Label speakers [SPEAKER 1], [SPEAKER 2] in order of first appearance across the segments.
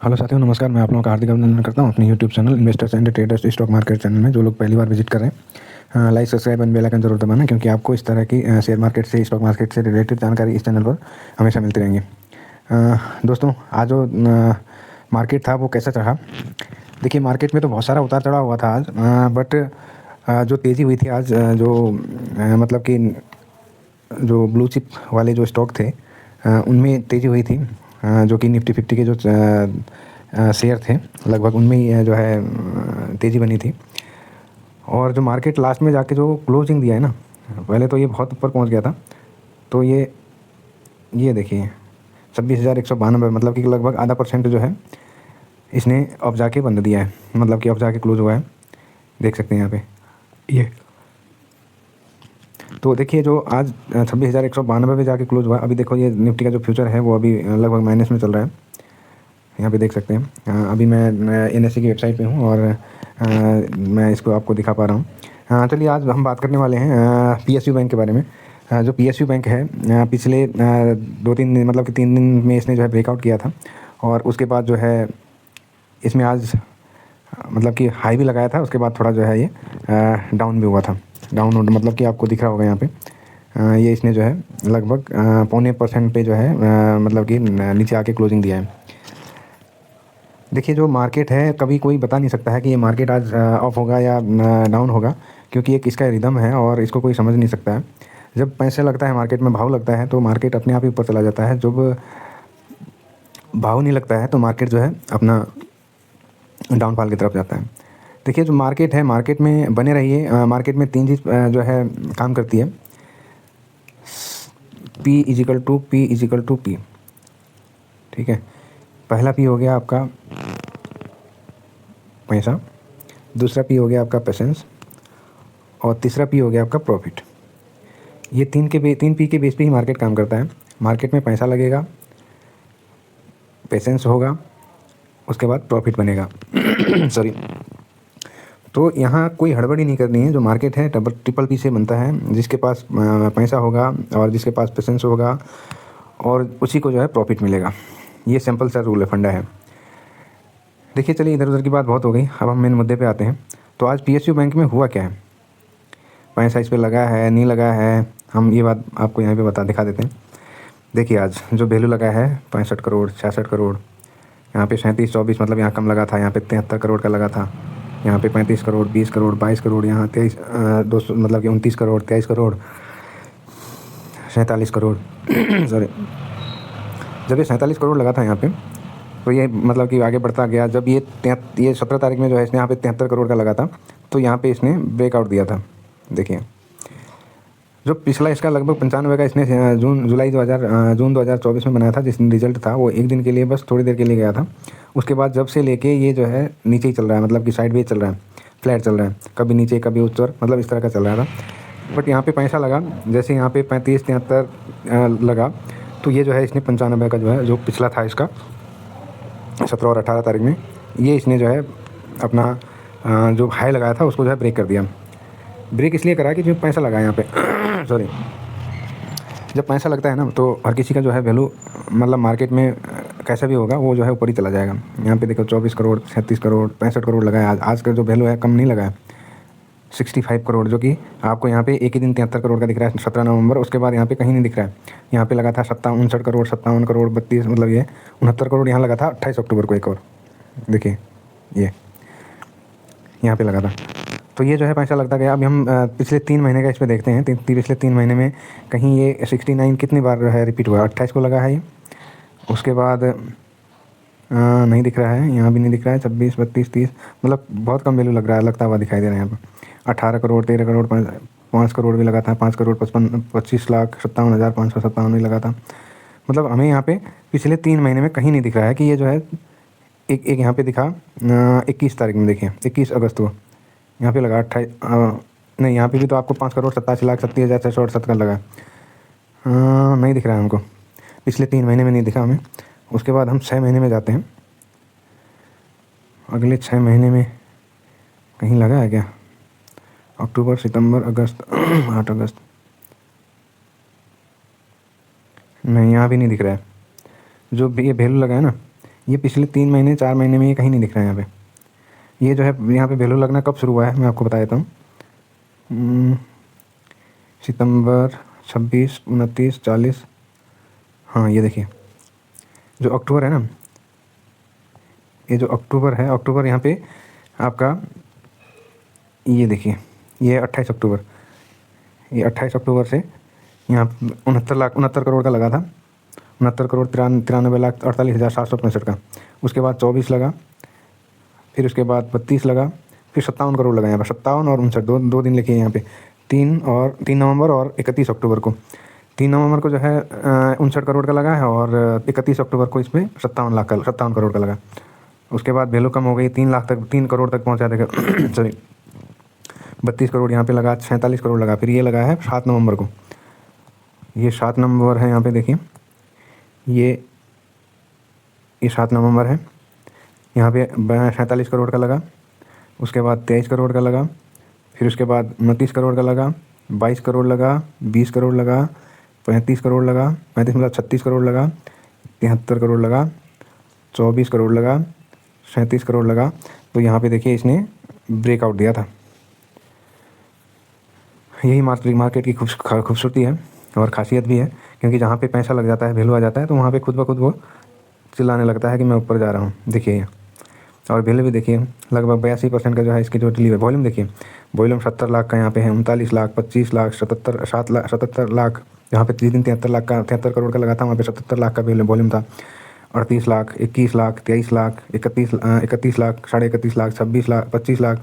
[SPEAKER 1] Hello साथियों, नमस्कार। मैं आप लोगों का हार्दिक अभिनंदन करता हूं अपने YouTube channel investors and traders stock market channel में। जो लोग पहली बार विजिट कर रहे हैं, like subscribe and bell icon जरूर दबाना, क्योंकि आपको इस तरह की शेयर मार्केट से, स्टॉक मार्केट से रिलेटेड जानकारी इस चैनल पर हमेशा मिलती रहेंगी। दोस्तों, आज जो मार्केट था वो कैसा चढ़ा? देखिए, मार्केट में तो बहुत सारा उतार चढ़ाव हुआ था आज, बट जो तेज़ी हुई थी आज, मतलब कि जो ब्लू चिप वाले जो स्टॉक थे उनमें तेज़ी हुई थी। जो कि निफ्टी 50 के जो शेयर थे, लगभग उनमें ही जो है तेज़ी बनी थी। और जो मार्केट लास्ट में जाके जो क्लोजिंग दिया है ना, पहले तो ये बहुत ऊपर पहुंच गया था। तो ये देखिए 26,192, मतलब कि लगभग आधा % जो है इसने अब जाके बंद दिया है, मतलब कि अब जाके क्लोज हुआ है। देख सकते हैं यहाँ पे ये। तो देखिए, जो आज 26,192 पे जाके क्लोज हुआ। अभी देखो, ये निफ्टी का जो फ्यूचर है वो अभी लगभग माइनस में चल रहा है। यहाँ पे देख सकते हैं। अभी मैं NSE की वेबसाइट पे हूँ और मैं इसको आपको दिखा पा रहा हूँ। चलिए, आज हम बात करने वाले हैं PSU बैंक के बारे में। जो PSU बैंक है, पिछले 2-3 दिन, मतलब कि 3 दिन में इसने जो है ब्रेकआउट किया था। और उसके बाद जो है इसमें आज मतलब कि हाई भी लगाया था। उसके बाद थोड़ा जो है ये डाउन भी हुआ था। डाउन मतलब कि आपको दिख रहा होगा यहाँ पे, ये इसने जो है लगभग 0.25% पे जो है मतलब कि नीचे आके क्लोजिंग दिया है। देखिए, जो मार्केट है, कभी कोई बता नहीं सकता है कि ये मार्केट आज ऑफ होगा या डाउन होगा, क्योंकि एक इसका रिदम है और इसको कोई समझ नहीं सकता है। जब पैसे लगता है मार्केट में, भाव लगता है, तो मार्केट अपने आप ही ऊपर चला जाता है। जब भाव नहीं लगता है तो मार्केट जो है अपना डाउनफॉल की तरफ जाता है। देखिए, जो मार्केट है, मार्केट में बने रहिए। मार्केट में 3 चीज़ जो है काम करती है। P = P, ठीक है। पहला P हो गया आपका पैसा, दूसरा P हो गया आपका पेशेंस, और तीसरा P हो गया आपका प्रॉफिट। ये 3 P के बेस पे ही मार्केट काम करता है। मार्केट में पैसा लगेगा, पेशेंस होगा, उसके बाद प्रॉफिट बनेगा। सॉरी। तो यहाँ कोई हड़बड़ी नहीं करनी है। जो मार्केट है ट्रिपल P से बनता है। जिसके पास पैसा होगा और जिसके पास पेशेंस होगा, और उसी को जो है प्रॉफिट मिलेगा। ये सिंपल सा रूल है, फंडा है। देखिए, चलिए, इधर उधर की बात बहुत हो गई, अब हम मेन मुद्दे पे आते हैं। तो आज PSU बैंक में हुआ क्या है? पैसा इस पे लगा है, नहीं लगा है, हम ये बात आपको यहाँ पे दिखा देते हैं। देखिए, आज जो वैल्यू लगा है 65 करोड़, 66 करोड़, यहाँ पे 37, 24, मतलब यहाँ कम लगा था। यहाँ पे 73 करोड़ का लगा था। यहाँ पे 35 करोड़, 20 करोड़, 22 करोड़, यहाँ 200, मतलब कि 29 करोड़, 23 करोड़, 47 करोड़। सॉरी। जब ये 47 करोड़ लगा था यहाँ पे, तो ये मतलब कि आगे बढ़ता गया। जब ये 17 तारीख में जो है इसने यहाँ पे 73 करोड़ का लगा था, तो यहाँ पे इसने ब्रेकआउट दिया था। देखिए, जो पिछला इसका लगभग 95 का इसने जून 2024 में बनाया था। जिस रिजल्ट था वो एक दिन के लिए, बस थोड़ी देर के लिए गया था। उसके बाद जब से लेके ये जो है नीचे ही चल रहा है, मतलब कि साइडवेज चल रहा है, फ्लैट चल रहा है, कभी नीचे कभी ऊपर, मतलब इस तरह का चल रहा था। बट यहाँ पे पैसा लगा, जैसे यहाँ पे 35-73 लगा, तो ये जो है इसने 95 का जो है, जो पिछला था इसका 17 और 18 तारीख में, ये इसने जो है अपना जो हाई लगाया था उसको जो है ब्रेक कर दिया। ब्रेक इसलिए करा कि जो पैसा लगा यहाँ पे सॉरी। जब पैसा लगता है ना, तो हर किसी का जो है वैल्यू, मतलब मार्केट में कैसा भी होगा वो जो है ऊपर ही चला जाएगा। यहाँ पे देखो 24 करोड़, 37 करोड़, 65 करोड़ लगा है। आज का जो वैल्यू है कम नहीं लगा है, 65 करोड़, जो कि आपको यहाँ पे एक ही दिन 73 करोड़ का दिख रहा है, 17 नवंबर। उसके बाद यहाँ पे कहीं नहीं दिख रहा है। यहाँ पे लगा था 59 करोड़, 57 करोड़, 32, मतलब ये 69 करोड़ यहाँ लगा था 28 अक्टूबर को। एक और देखिए, ये यहाँ पे लगा था। तो ये जो है पैसा लगता गया। अभी हम पिछले 3 महीने का इस पर देखते हैं। पिछले 3 महीने में कहीं ये 69 कितनी बार है रिपीट हुआ? 28 को लगा है ये। उसके बाद नहीं दिख रहा है, यहाँ भी नहीं दिख रहा है। 26, 32, 30, मतलब बहुत कम वैल्यू लग रहा है, लगता हुआ दिखाई दे रहा है यहाँ पर। 18 करोड़, 13 करोड़, 5 करोड़ भी लगा था। 5 करोड़ 25,57,557 भी लगा था। मतलब हमें यहाँ पे पिछले 3 महीने में कहीं नहीं दिख रहा है कि ये जो है एक यहाँ पे दिखा 21 तारीख में। देखिए 21 अगस्त को यहाँ पे लगा 28, नहीं, यहाँ पे भी तो आपको 5 करोड़ 87,37,668 का लगा। नहीं दिख रहा है हमको, पिछले 3 महीने में नहीं दिखा हमें। उसके बाद हम 6 महीने में जाते हैं। अगले 6 महीने में कहीं लगा है क्या? अक्टूबर, सितंबर, अगस्त 8 अगस्त, नहीं, यहाँ भी नहीं दिख रहा है। जो ये वैल्यू लगा है ना, ये पिछले 3 महीने 4 महीने में ये कहीं नहीं दिख रहा है यहाँ पे। ये जो है यहाँ पे वैल्यू लगना कब शुरू हुआ है मैं आपको बता देता हूँ। सितंबर 26, 29, 40। हाँ ये देखिए जो अक्टूबर है ना, ये जो अक्टूबर है, अक्टूबर यहाँ पे आपका ये देखिए ये 28 अक्टूबर, ये 28 अक्टूबर से यहाँ 69 करोड़ का लगा था। 69 करोड़ 93 लाख 48,765 का। उसके बाद 24 लगा, फिर उसके बाद 32 लगा, फिर 57 करोड़ लगा यहाँ पर। 57 और 59 दो दिन लिखे हैं यहाँ पे। 3 नवंबर और 31 अक्टूबर को। 3 नवंबर को जो है 59 करोड़ का लगा है और 31 अक्टूबर को इसमें 57 करोड़ का लगा। उसके बाद वैल्यू कम हो गई, 3 लाख तक 3 करोड़ तक पहुँचा देगा सॉरी 32 करोड़ यहाँ पे लगा, 47 करोड़ लगा। फिर ये लगा है 7 नवंबर को, ये 7 नवंबर है यहाँ पे देखिए, ये 7 नवंबर है। यहाँ पे 47 करोड़ का लगा। उसके बाद 23 करोड़ का लगा, फिर उसके बाद 29 करोड़ का लगा, 22 करोड़ लगा, 20 करोड़ लगा, 35 करोड़ लगा, 35 मतलब 36 करोड़ लगा, 73 करोड़ लगा, 24 करोड़ लगा, 37 करोड़ लगा। तो यहाँ पे देखिए इसने ब्रेकआउट दिया था। यही मार्केट की खूबसूरती है और ख़ासियत भी है, क्योंकि जहाँ पे पैसा लग जाता है, वैल्यू आ जाता है, तो वहाँ पे खुद ब खुद वो चिल्लाने लगता है कि मैं ऊपर जा रहा हूँ। देखिए और वैल्यू भी देखिए लगभग 82% का जो है इसकी जो डिलीवर वॉल्यूम देखिए, वॉल्यूम 70 लाख का यहाँ पे है, 39 लाख, 25 लाख, 77 लाख। यहाँ पे 3 दिन 73 करोड़ का लगा था, वहाँ पे 77 लाख का वॉल्यूम था। 38 लाख, 21 लाख, 23 लाख, 31 लाख, 31.5 लाख, 26 लाख, 25 लाख,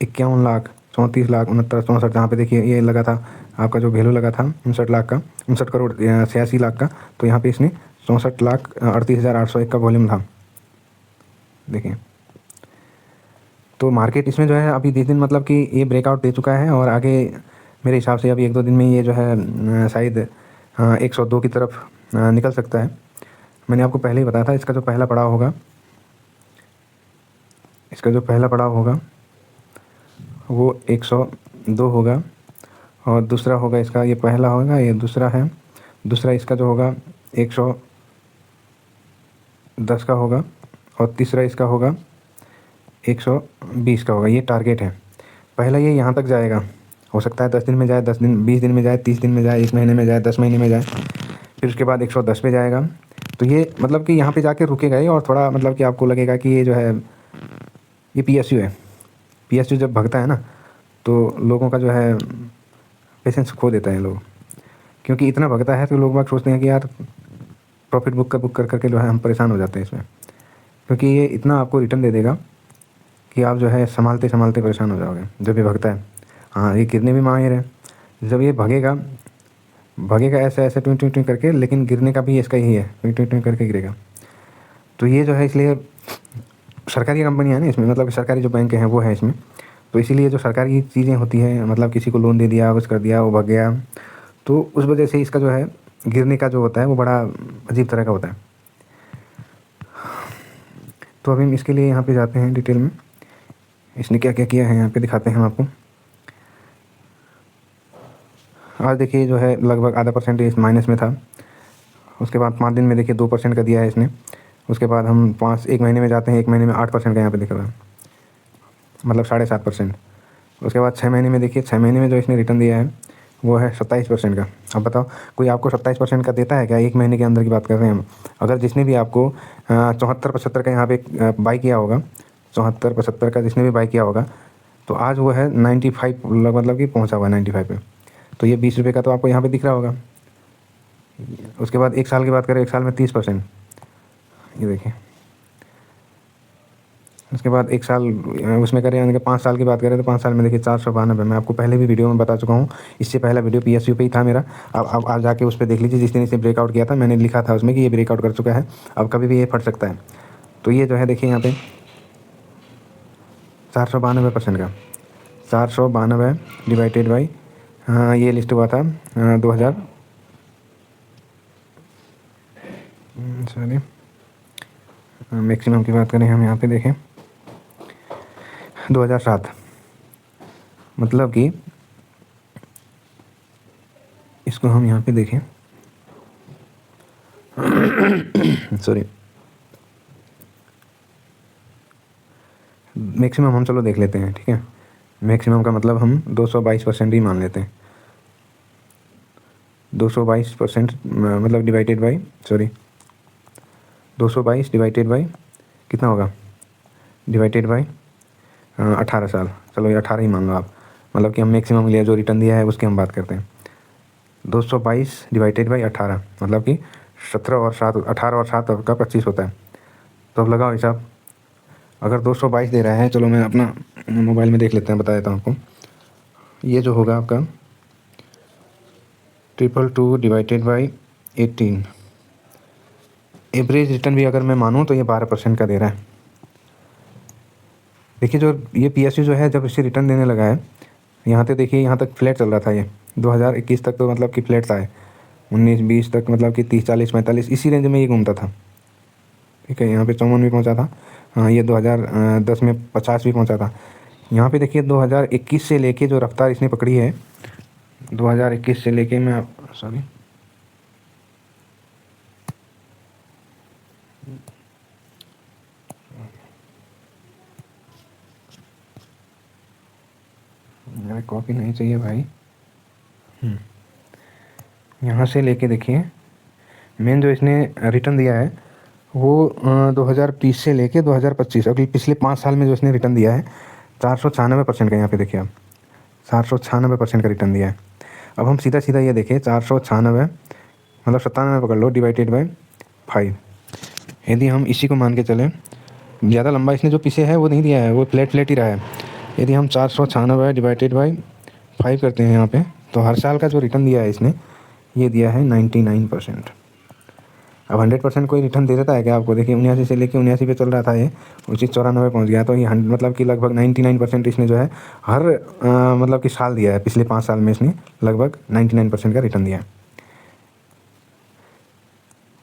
[SPEAKER 1] 51 लाख, 34 लाख, 69, 64। जहाँ पे देखिए ये लगा था आपका जो वैल्यू लगा था 59 लाख का, 59 करोड़ 86 लाख का। तो यहाँ पे इसने 64,38,801 का वॉल्यूम था। देखिए तो मार्केट इसमें जो है अभी 20 दिन मतलब कि ये ब्रेकआउट दे चुका है, और आगे मेरे हिसाब से अभी 1-2 दिन में ये जो है शायद 102 की तरफ निकल सकता है। मैंने आपको पहले ही बताया था इसका जो पहला पड़ाव होगा वो 102 होगा, और दूसरा होगा इसका, ये पहला होगा, ये दूसरा है, दूसरा इसका जो होगा 110 का होगा, और तीसरा इसका होगा 120 का होगा। ये टारगेट है। पहला ये यहाँ तक जाएगा, हो सकता है 10 दिन में जाए, 10 दिन 20 दिन में जाए, 30 दिन में जाए, 1 महीने में जाए, 10 महीने में जाए, फिर उसके बाद 110 पे जाएगा। तो ये मतलब कि यहाँ पे जाके रुकेगा ही, और थोड़ा मतलब कि आपको लगेगा कि ये जो है ये PSU है। PSU जब भगता है ना, तो लोगों का जो है पेशेंस खो देता है लोग, क्योंकि इतना भगता है तो लोग बाग सोचते हैं कि यार प्रॉफिट बुक कर करके जो है हम परेशान हो जाते हैं इसमें, क्योंकि ये इतना आपको रिटर्न दे देगा कि आप जो है संभालते संभालते परेशान हो जाओगे जब ये भगता है। हाँ ये गिरने भी माहिर है। जब ये भगेगा ऐसे ऐसे ट्विं ट्विं ट्विं करके, लेकिन गिरने का भी इसका यही है, ट्विं ट्विं ट्विं करके गिरेगा। तो ये जो है इसलिए सरकारी कंपनी है ना इसमें, मतलब सरकारी जो बैंक हैं वो है इसमें, तो इसीलिए जो सरकारी चीज़ें होती हैं, मतलब किसी को लोन दे दिया, कुछ कर दिया, वो भग गया, तो उस वजह से इसका जो है गिरने का जो होता है वो बड़ा अजीब तरह का होता है। तो अभी हम इसके लिए यहाँ पे जाते हैं डिटेल में, इसने क्या क्या किया है यहाँ पे दिखाते हैं हम आपको। आज देखिए जो है लगभग आधा % माइनस में था। उसके बाद 5 दिन में देखिए 2% का दिया है इसने। उसके बाद हम 1 महीने में जाते हैं, 1 महीने में 8% का यहाँ पे दिख रहा है, मतलब 7.5%। उसके बाद 6 महीने में देखिए, 6 महीने में जो इसने रिटर्न दिया है वो है 27% का। अब बताओ कोई आपको 27% का देता है क्या? 1 महीने के अंदर की बात कर रहे हैं हम। अगर जिसने भी आपको 74-75 का यहाँ पे बाई किया होगा, 74-75 का जिसने भी बाई किया होगा, तो आज वो है 95 मतलब कि पहुँचा हुआ है 95 पे। तो ये 20 रुपये का तो आपको यहाँ पे दिख रहा होगा। उसके बाद 1 साल की बात करें, 1 साल में 30%, ये देखिए। उसके बाद 1 साल उसमें करें, यानी कि 5 साल की बात करें तो 5 साल में देखिए 492। मैं आपको पहले भी वीडियो में बता चुका हूँ, इससे पहला वीडियो PSU पे ही था मेरा। अब आप जाके उस पर देख लीजिए, जिस दिन इसे ब्रेकआउट किया था मैंने लिखा था उसमें कि ये ब्रेकआउट कर चुका है, अब कभी भी ये फट सकता है। तो ये जो है देखिए यहाँ पे 492% का, 492 डिवाइडेड बाई, हाँ ये लिस्ट हुआ था 2000 सॉरी मैक्सिमम की बात करें हम यहाँ पे देखें 2007, मतलब कि इसको हम यहाँ पे देखें सॉरी मैक्सिमम हम चलो देख लेते हैं, ठीक है। मैक्सिमम का मतलब हम 222% ही मान लेते हैं। 222% मतलब डिवाइडेड बाई 222 डिवाइडेड बाई कितना होगा, डिवाइडेड बाई 18 साल। चलो ये 18 ही मान लो आप, मतलब कि हम मैक्सिमम लिया जो रिटर्न दिया है उसकी हम बात करते हैं। 222 डिवाइडेड बाई 18 मतलब कि 17 और 7, 18 और 7 का 25 होता है। तो अब लगाओ हिसाब, अगर 222 दे रहा है, चलो मैं अपना मोबाइल में देख लेते हैं, बता देता हूँ आपको। ये जो होगा आपका 222 डिवाइडेड बाई 18, एवरेज रिटर्न भी अगर मैं मानूँ तो ये 12% का दे रहा है। देखिए जो ये PSU जो है, जब इसे रिटर्न देने लगा है, यहाँ पे देखिए, यहाँ तक फ्लैट चल रहा था। ये 2021 तक तो मतलब कि फ्लैट था, 19-20 तक मतलब कि 30, 40, 45 इसी रेंज में ये घूमता था, ठीक है। यहाँ पे 54 भी पहुँचा था। हाँ, ये 2010 में 50 भी पहुँचा था। यहाँ पे देखिए 2021 से लेके जो रफ्तार इसने पकड़ी है, 2021 से लेके मैं सॉरी मेरे कॉपी नहीं चाहिए भाई। यहाँ से लेके देखिए मेन जो इसने रिटर्न दिया है वो 2020 से लेके 2025 अगले पिछले 5 साल में जो इसने रिटर्न दिया है 496% का। यहाँ पे देखिए आप 496% का रिटर्न दिया है। अब हम सीधा सीधा ये देखें, 496 मतलब 97 पकड़ लो, डिवाइडेड बाई 5। यदि हम इसी को मान के चलें, ज़्यादा लंबा इसने जो पीछे है वो नहीं दिया है, वो फ्लैट फ्लैट ही रहा है। यदि हम 496 डिवाइडेड बाई 5 करते हैं यहाँ पे, तो हर साल का जो रिटर्न दिया है इसने, ये दिया है 99%। अब 100% कोई रिटर्न दे देता है क्या आपको? देखिए 79 से लेके 79 पे चल रहा था ये, उसी 94 पहुँच गया। तो ये मतलब कि लगभग 99% इसने जो है हर मतलब कि साल दिया है। पिछले 5 साल में इसने लगभग 99% का रिटर्न दिया है।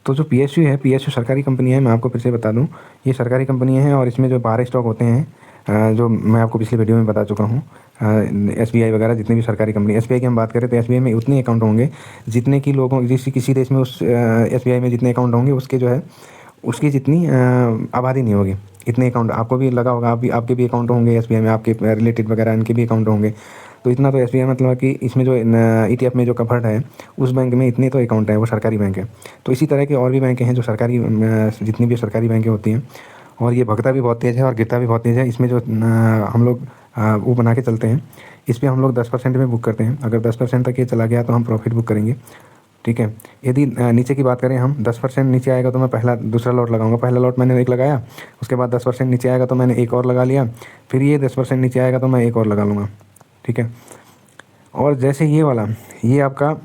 [SPEAKER 1] तो जो PSU है, PSU सरकारी कंपनी है, मैं आपको फिर से बता दूं, ये सरकारी कंपनी है और इसमें जो बाहर स्टॉक होते हैं, जो मैं आपको पिछले वीडियो में बता चुका हूँ, SBI वगैरह जितने भी सरकारी कंपनी, SBI की हम बात करें तो SBI में उतने अकाउंट होंगे जितने कि लोगों, किसी देश में उस SBI में जितने अकाउंट होंगे उसके जो है उसकी जितनी आबादी नहीं होगी। इतने अकाउंट आपको भी लगा होगा, आप भी, आपके भी अकाउंट होंगे SBI में, आपके रिलेटेड वगैरह इनके भी अकाउंट होंगे। तो इतना तो SBI मतलब कि इसमें जो ETF में जो कवर्ड है उस बैंक में इतने तो अकाउंट है, वो सरकारी बैंक है। तो इसी तरह के और भी बैंक हैं जो सरकारी, जितनी भी सरकारी बैंकें होती हैं, और ये भगता भी बहुत तेज़ है और गिरता भी बहुत तेज़ है। इसमें जो हम लोग वो बना के चलते हैं, इस पर हम लोग 10% में बुक करते हैं। अगर 10% तक ये चला गया तो हम प्रॉफिट बुक करेंगे, ठीक है। यदि नीचे की बात करें हम, 10% नीचे आएगा तो मैं पहला दूसरा लॉट लगाऊंगा। पहला लॉट मैंने एक लगाया, उसके बाद 10% नीचे आएगा तो मैंने एक और लगा लिया, फिर ये 10% नीचे आएगा तो मैं एक और लगा लूँगा, ठीक है। और जैसे ये वाला, ये आपका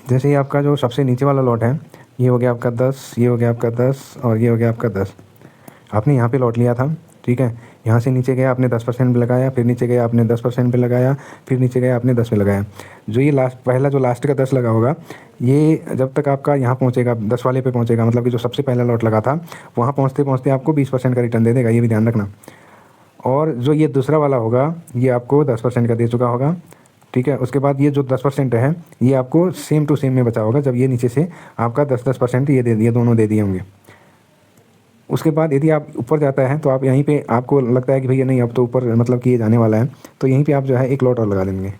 [SPEAKER 1] जैसे ही आपका जो सबसे नीचे वाला लॉट है, ये हो गया आपका 10, ये हो गया आपका 10 और ये हो गया आपका 10। आपने यहाँ पे लॉट लिया था, ठीक है। यहाँ से नीचे गया आपने 10% पे लगाया, फिर नीचे गया आपने 10% पे लगाया, फिर नीचे गया आपने 10 पे लगाया। जो ये जो लास्ट का 10 लगा होगा, ये जब तक आपका यहाँ पहुँचेगा 10 वाले पे पहुँचेगा, मतलब कि जो सबसे पहला लॉट लगा था वहाँ पहुँचते पहुँचते आपको 20% का रिटर्न दे देगा, ये भी ध्यान रखना। और जो ये दूसरा वाला होगा ये आपको 10% का दे चुका होगा, ठीक है। उसके बाद ये जो 10% है ये आपको सेम टू सेम में बचा होगा, जब ये नीचे से आपका 10% ये दोनों दे दिए होंगे। उसके बाद यदि आप ऊपर जाता है तो आप यहीं पे आपको लगता है कि भैया नहीं अब तो ऊपर मतलब कि ये जाने वाला है, तो यहीं पे आप जो है एक लॉट और लगा देंगे,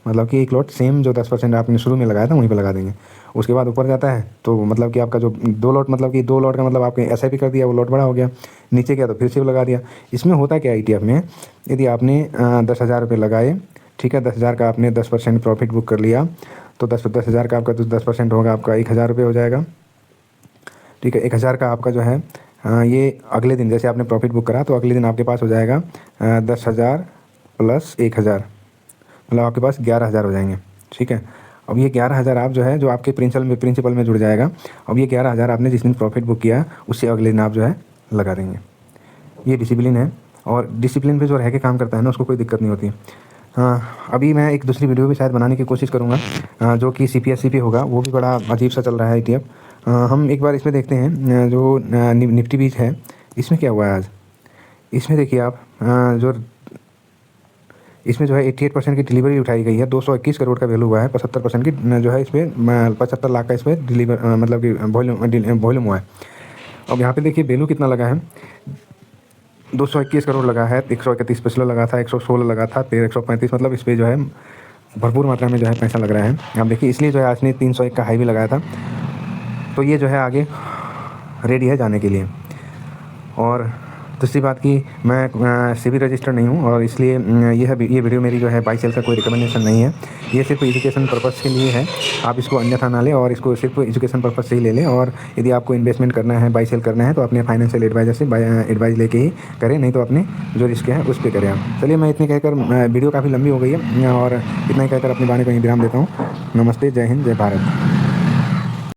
[SPEAKER 1] मतलब कि एक लॉट सेम जो 10% आपने शुरू में लगाया था वहीं पे लगा देंगे। उसके बाद ऊपर जाता है तो मतलब कि आपका जो 2 लॉट, मतलब कि 2 लॉट का मतलब आपने SIP कर दिया, वो लॉट बड़ा हो गया। नीचे गया तो फिर से लगा दिया। इसमें होता क्या है ETF में, यदि आपने 10,000 रुपये लगाए, ठीक है, 10,000 का आपने 10% प्रॉफिट बुक कर लिया, तो 10,000 का आपका 10% होगा, आपका 1,000 रुपये हो जाएगा, ठीक है। 1,000 का आपका जो है ये अगले दिन जैसे आपने प्रॉफिट बुक करा तो अगले दिन आपके पास हो जाएगा 10,000 प्लस 1,000, मतलब आपके पास 11,000 हो जाएंगे, ठीक है। अब ये 11,000 आप जो है जो आपके प्रिंसिपल में जुड़ जाएगा। अब ये 11,000 आपने जिस दिन प्रॉफिट बुक किया उससे अगले दिन आप जो है लगा देंगे। ये डिसिप्लिन है, और डिसिप्लिन पे जो रह के काम करता है ना उसको कोई दिक्कत नहीं होती। हाँ, अभी मैं एक दूसरी वीडियो भी शायद बनाने की कोशिश करूँगा, जो कि CPSE पे होगा, वो भी बड़ा अजीब सा चल रहा है ETF। हम एक बार इसमें देखते हैं जो निफ्टी बीच है, इसमें क्या हुआ है आज। इसमें देखिए आप जो इसमें जो है 88% की डिलीवरी उठाई गई है, 221 करोड़ का वैल्यू हुआ है, 75% की जो है इसमें 75 लाख का इसमें डिलीवर मतलब कि वॉल्यूम हुआ है। अब यहाँ पे देखिए वैल्यू कितना लगा है, 221 करोड़ लगा है, 131 पिछला लगा था, 116 लगा था, फिर 135, मतलब इस पर जो है भरपूर मात्रा में जो है पैसा लग रहा है। आप देखिए इसलिए जो है आज ने 301 का हाई भी लगाया था। तो ये जो है आगे रेडी है जाने के लिए। और दूसरी बात कि मैं सेबी रजिस्टर्ड नहीं हूँ और इसलिए ये वीडियो मेरी जो है बाई सेल का कोई रिकमेंडेशन नहीं है। ये सिर्फ एजुकेशन पर्पज़ के लिए है, आप इसको अन्यथा ना लें और इसको सिर्फ एजुकेशन पर्पज़ से ही ले लें। और यदि आपको इन्वेस्टमेंट करना है, बाई सेल करना है, तो अपने फाइनेंशियल एडवाइज़र से एडवाइस लेके ही करें, नहीं तो अपने जो रिस्क है उस पर करें आप। चलिए मैं इतने कहकर, वीडियो काफ़ी लंबी हो गई है और इतना ही कहकर अपनी वाणी को यहीं विराम देता हूँ। नमस्ते, जय हिंद, जय भारत।